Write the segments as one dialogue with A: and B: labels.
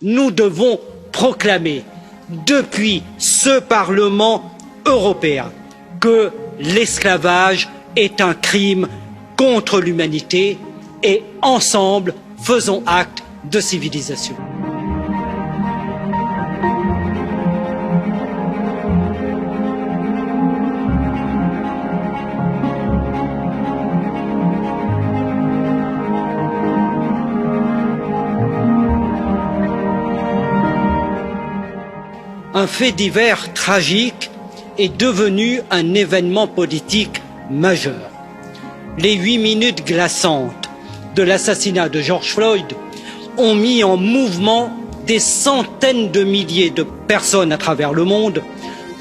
A: nous devons proclamer depuis ce Parlement européen que l'esclavage est un crime contre l'humanité et ensemble faisons acte de civilisation. Un fait divers tragique est devenu un événement politique majeur. Les 8 minutes glaçantes de l'assassinat de George Floyd ont mis en mouvement des centaines de milliers de personnes à travers le monde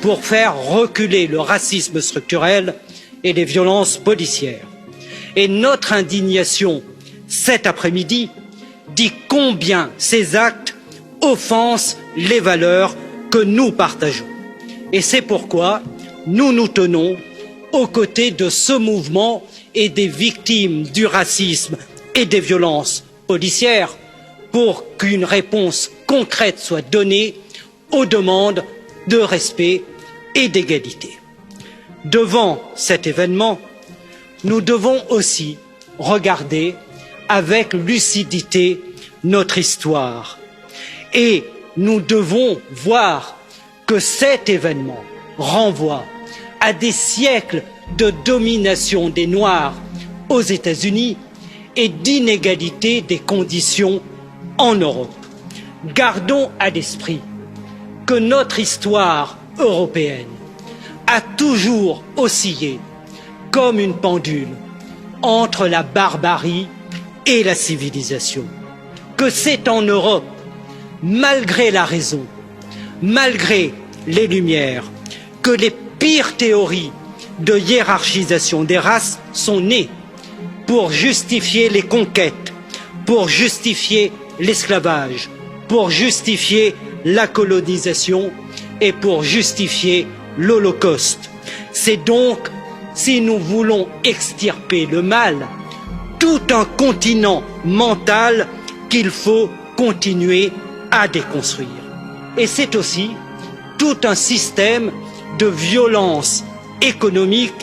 A: pour faire reculer le racisme structurel et les violences policières. Et notre indignation cet après-midi dit combien ces actes offensent les valeurs que nous partageons. Et c'est pourquoi nous nous tenons aux côtés de ce mouvement et des victimes du racisme et des violences policières pour qu'une réponse concrète soit donnée aux demandes de respect et d'égalité. Devant cet événement, nous devons aussi regarder avec lucidité notre histoire et nous devons voir que cet événement renvoie à des siècles de domination des Noirs aux États-Unis et d'inégalité des conditions en Europe. Gardons à l'esprit que notre histoire européenne a toujours oscillé comme une pendule entre la barbarie et la civilisation, que c'est en Europe, malgré la raison, malgré les Lumières, que les pires théories de hiérarchisation des races sont nées pour justifier les conquêtes, pour justifier l'esclavage, pour justifier la colonisation et pour justifier l'Holocauste. C'est donc, si nous voulons extirper le mal, tout un continent mental qu'il faut continuer à déconstruire. Et c'est aussi tout un système de violence économique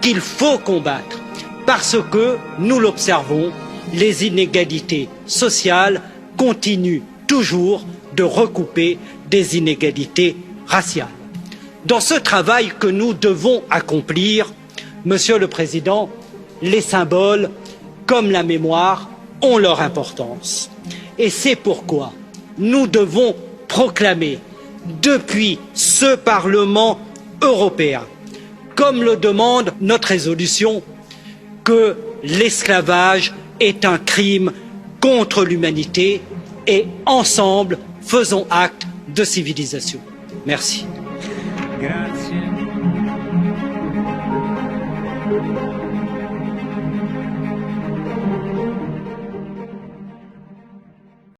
A: qu'il faut combattre parce que, nous l'observons, les inégalités sociales continuent toujours de recouper des inégalités raciales. Dans ce travail que nous devons accomplir, Monsieur le Président, les symboles comme la mémoire ont leur importance. Et c'est pourquoi nous devons proclamer depuis ce Parlement européen, comme le demande notre résolution, que l'esclavage est un crime contre l'humanité et ensemble faisons acte de civilisation. Merci.
B: Grazie.